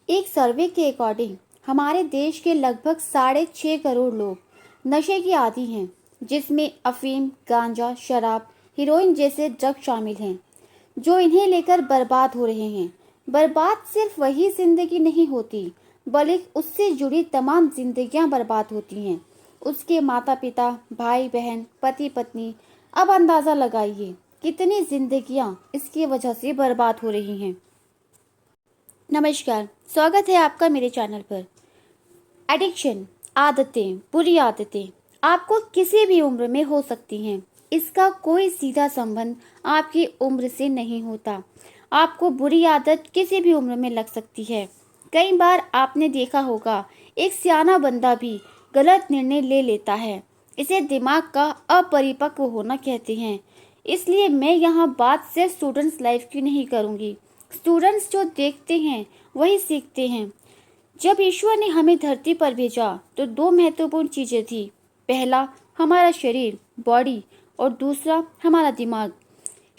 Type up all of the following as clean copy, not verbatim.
एक सर्वे के अकॉर्डिंग हमारे देश के लगभग 6.5 करोड़ लोग नशे के आदी हैं, जिसमें अफीम, गांजा, शराब, हीरोइन जैसे ड्रग शामिल हैं, जो इन्हें लेकर बर्बाद हो रहे हैं। बर्बाद सिर्फ वही जिंदगी नहीं होती, बल्कि उससे जुड़ी तमाम जिंदगियां बर्बाद होती हैं। उसके माता पिता, भाई बहन, पति पत्नी। अब अंदाज़ा लगाइए कितनी जिंदगियां इसकी वजह से बर्बाद हो रही हैं। नमस्कार, स्वागत है आपका मेरे चैनल पर। एडिक्शन, आदतें, बुरी आदतें आपको किसी भी उम्र में हो सकती हैं। इसका कोई सीधा संबंध आपकी उम्र से नहीं होता। आपको बुरी आदत किसी भी उम्र में लग सकती है। कई बार आपने देखा होगा, एक सियाना बंदा भी गलत निर्णय ले लेता है। इसे दिमाग का अपरिपक्व होना कहते हैं। इसलिए मैं यहाँ बात सिर्फ स्टूडेंट्स लाइफ की नहीं करूँगी। स्टूडेंट्स जो देखते हैं वही सीखते हैं। जब ईश्वर ने हमें धरती पर भेजा तो दो महत्वपूर्ण चीजें थी। पहला हमारा शरीर, बॉडी, और दूसरा हमारा दिमाग।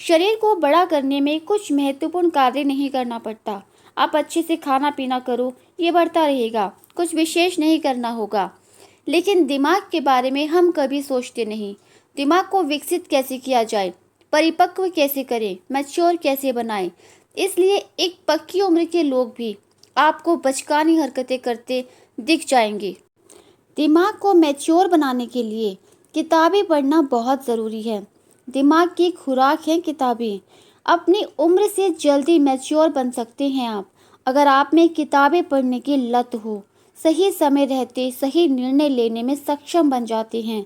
शरीर को बड़ा करने में कुछ महत्वपूर्ण कार्य नहीं करना पड़ता। आप अच्छे से खाना पीना करो, ये बढ़ता रहेगा। कुछ विशेष नहीं करना होगा। लेकिन दिमाग के बारे में हम कभी सोचते नहीं। दिमाग को विकसित कैसे किया जाए, परिपक्व कैसे करें, मैच्योर कैसे बनाएं। इसलिए एक पक्की उम्र के लोग भी आपको बचकानी हरकतें करते दिख जाएंगे। दिमाग को मैच्योर बनाने के लिए किताबें पढ़ना बहुत ज़रूरी है। दिमाग की खुराक है किताबें। अपनी उम्र से जल्दी मैच्योर बन सकते हैं आप, अगर आप में किताबें पढ़ने की लत हो। सही समय रहते सही निर्णय लेने में सक्षम बन जाते हैं।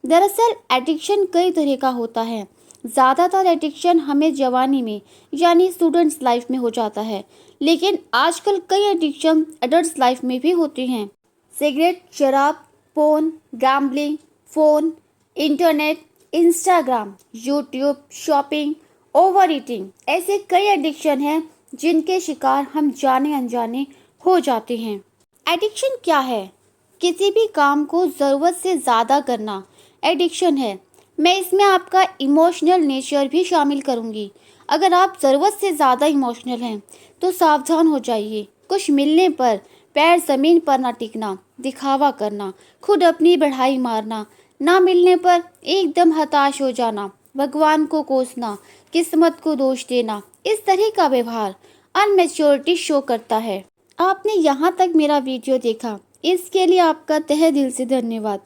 दरअसल एडिक्शन कई तरह का होता है। ज़्यादातर एडिक्शन हमें जवानी में यानी स्टूडेंट्स लाइफ में हो जाता है, लेकिन आजकल कई एडिक्शन एडल्ट्स लाइफ में भी होती हैं। सिगरेट, शराब, phone, gambling, phone, internet, Instagram, YouTube, shopping, over eating, ऐसे कई एडिक्शन हैं जिनके शिकार हम जाने अनजाने हो जाते हैं। एडिक्शन क्या है? किसी भी काम को ज़रूरत से ज़्यादा करना एडिक्शन है। मैं इसमें आपका इमोशनल नेचर भी शामिल करूंगी। अगर आप ज़रूरत से ज़्यादा इमोशनल हैं तो सावधान हो जाइए। कुछ मिलने पर पैर ज़मीन पर ना टिकना, दिखावा करना, खुद अपनी बढ़ाई मारना, ना मिलने पर एकदम हताश हो जाना, भगवान को कोसना, किस्मत को दोष देना, इस तरह का व्यवहार अनमेच्योरिटी शो करता है। आपने यहाँ तक मेरा वीडियो देखा, इसके लिए आपका तहे दिल से धन्यवाद।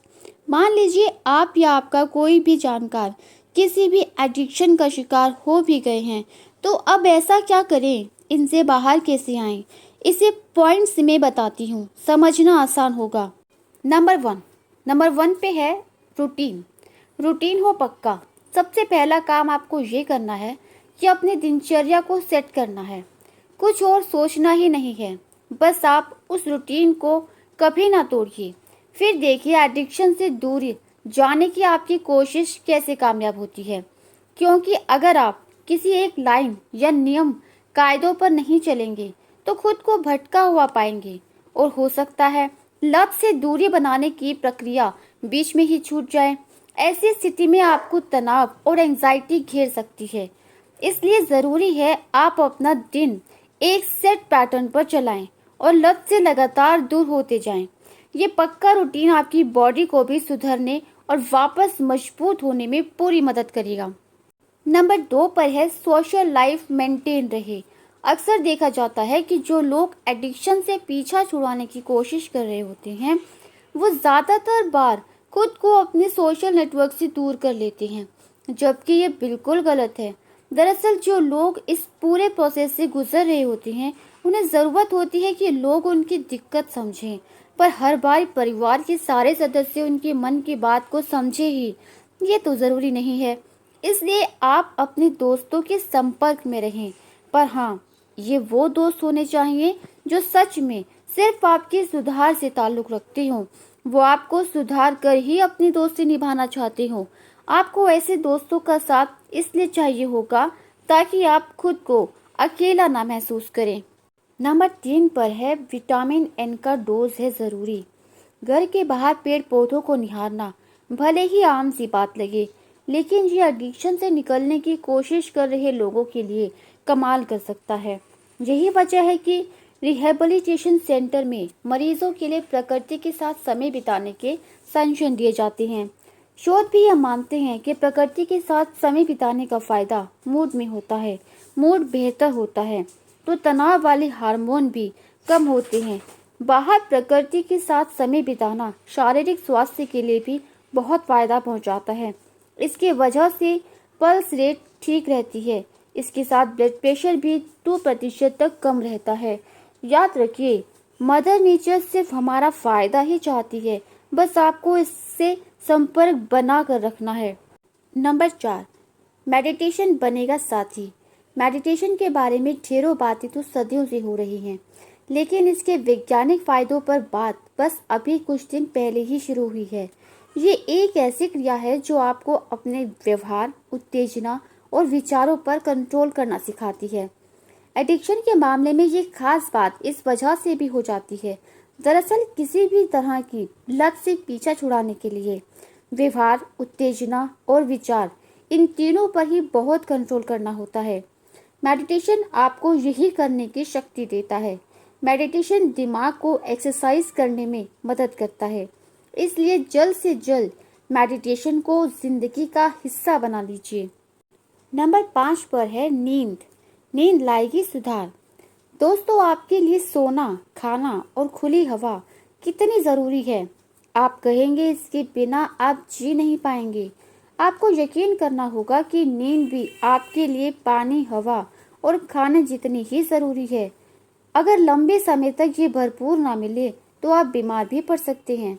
मान लीजिए आप या आपका कोई भी जानकार किसी भी एडिक्शन का शिकार हो भी गए हैं, तो अब ऐसा क्या करें, इनसे बाहर कैसे आएं? इसे पॉइंट्स में बताती हूँ, समझना आसान होगा। नंबर वन पे है रूटीन। रूटीन हो पक्का। सबसे पहला काम आपको ये करना है कि अपने दिनचर्या को सेट करना है। कुछ और सोचना ही नहीं है, बस आप उस रूटीन को कभी ना तोड़िए। फिर देखिए एडिक्शन से दूर जाने की आपकी कोशिश कैसे कामयाब होती है। क्योंकि अगर आप किसी एक लाइन या नियम कायदों पर नहीं चलेंगे तो खुद को भटका हुआ पाएंगे, और हो सकता है लत से दूरी बनाने की प्रक्रिया बीच में ही छूट जाए। ऐसी स्थिति में आपको तनाव और एंजाइटी घेर सकती है। इसलिए ज़रूरी है आप अपना दिन एक सेट पैटर्न पर चलाएं और लत से लगातार दूर होते जाएं। ये पक्का रूटीन आपकी बॉडी को भी सुधरने और वापस मजबूत होने में पूरी मदद करेगा। नंबर 2 पर है सोशल लाइफ मेंटेन रहे। अक्सर देखा जाता है कि जो लोग एडिक्शन से पीछा छुड़ाने की कोशिश कर रहे होते हैं, वो ज़्यादातर बार खुद को अपने सोशल नेटवर्क से दूर कर लेते हैं, जबकि ये बिल्कुल गलत है। दरअसल जो लोग इस पूरे प्रोसेस से गुजर रहे होते हैं, उन्हें ज़रूरत होती है कि लोग उनकी दिक्कत समझें, पर हर बार परिवार के सारे सदस्य उनके मन की बात को समझे ही, ये तो ज़रूरी नहीं है। इसलिए आप अपने दोस्तों के संपर्क में रहें, पर हाँ, ये वो दोस्त होने चाहिए जो सच में सिर्फ आपके सुधार से ताल्लुक़ रखते हों। वो आपको सुधार कर ही अपनी दोस्ती निभाना चाहते हो। आपको ऐसे दोस्तों का साथ इसलिए चाहिए होगा ताकि आप खुद को अकेला ना महसूस करें। नंबर 3 पर है विटामिन एन का डोज है ज़रूरी। घर के बाहर पेड़ पौधों को निहारना भले ही आम सी बात लगे, लेकिन ये एडिक्शन से निकलने की कोशिश कर रहे लोगों के लिए कमाल कर सकता है। यही वजह है कि रिहैबिलिटेशन सेंटर में मरीजों के लिए प्रकृति के साथ समय बिताने के सजेशन दिए जाते हैं। शोध भी यह मानते हैं कि प्रकृति के साथ समय बिताने का फायदा मूड में होता है। मूड बेहतर होता है तो तनाव वाले हार्मोन भी कम होते हैं। बाहर प्रकृति के साथ समय बिताना शारीरिक स्वास्थ्य के लिए भी बहुत फायदा पहुंचाता है। इसके वजह से पल्स रेट ठीक रहती है। इसके साथ ब्लड प्रेशर भी 2% तक कम रहता है। याद रखिए, मदर नेचर सिर्फ हमारा फायदा ही चाहती है, बस आपको इससे संपर्क बना कर रखना है। नंबर 4, मेडिटेशन बनेगा साथी। मेडिटेशन के बारे में ढेरों बातें तो सदियों से हो रही हैं, लेकिन इसके वैज्ञानिक फायदों पर बात बस अभी कुछ दिन पहले ही शुरू हुई है। ये एक ऐसी क्रिया है जो आपको अपने व्यवहार, उत्तेजना और विचारों पर कंट्रोल करना सिखाती है। एडिक्शन के मामले में ये खास बात इस वजह से भी हो जाती है। दरअसल किसी भी तरह की लत से पीछा छुड़ाने के लिए व्यवहार, उत्तेजना और विचार, इन तीनों पर ही बहुत कंट्रोल करना होता है। मेडिटेशन आपको यही करने की शक्ति देता है। मेडिटेशन दिमाग को एक्सरसाइज करने में मदद करता है, इसलिए जल्द से जल्द मेडिटेशन को जिंदगी का हिस्सा बना लीजिए। नंबर 5 पर है नींद। नींद लाएगी सुधार। दोस्तों, आपके लिए सोना, खाना और खुली हवा कितनी ज़रूरी है। आप कहेंगे इसके बिना आप जी नहीं पाएंगे। आपको यकीन करना होगा कि नींद भी आपके लिए पानी, हवा और खाने जितनी ही ज़रूरी है। अगर लंबे समय तक ये भरपूर ना मिले तो आप बीमार भी पड़ सकते हैं।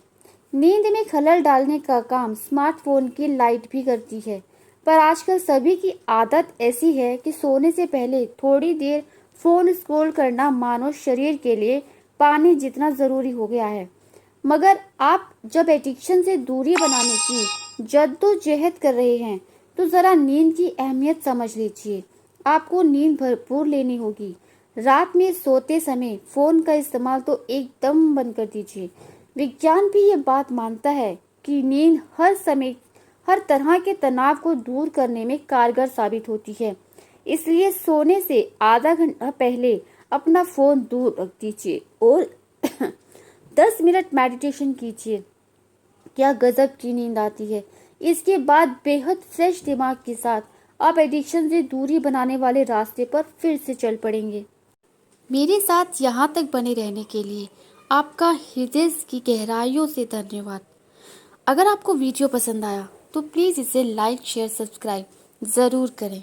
नींद में खलल डालने का काम स्मार्टफोन की लाइट भी करती है, पर आजकल सभी की आदत ऐसी है कि सोने से पहले थोड़ी देर फोन स्क्रॉल करना मानो शरीर के लिए पानी जितना ज़रूरी हो गया है। मगर आप जब एडिक्शन से दूरी बनाने की जद्दोजहद कर रहे हैं तो ज़रा नींद की अहमियत समझ लीजिए। आपको नींद भरपूर लेनी होगी। रात में सोते समय फ़ोन का इस्तेमाल तो एकदम बंद कर दीजिए। विज्ञान भी ये बात मानता है कि नींद हर समय हर तरह के तनाव को दूर करने में कारगर साबित होती है। इसलिए सोने से आधा घंटा पहले अपना फ़ोन दूर रख दीजिए और 10 मिनट मेडिटेशन कीजिए। क्या गजब की नींद आती है। इसके बाद बेहद फ्रेश दिमाग के साथ आप एडिक्शन से दूरी बनाने वाले रास्ते पर फिर से चल पड़ेंगे। मेरे साथ यहाँ तक बने रहने के लिए आपका हृदय की गहराइयों से धन्यवाद। अगर आपको वीडियो पसंद आया तो प्लीज़ इसे लाइक, शेयर, सब्सक्राइब ज़रूर करें।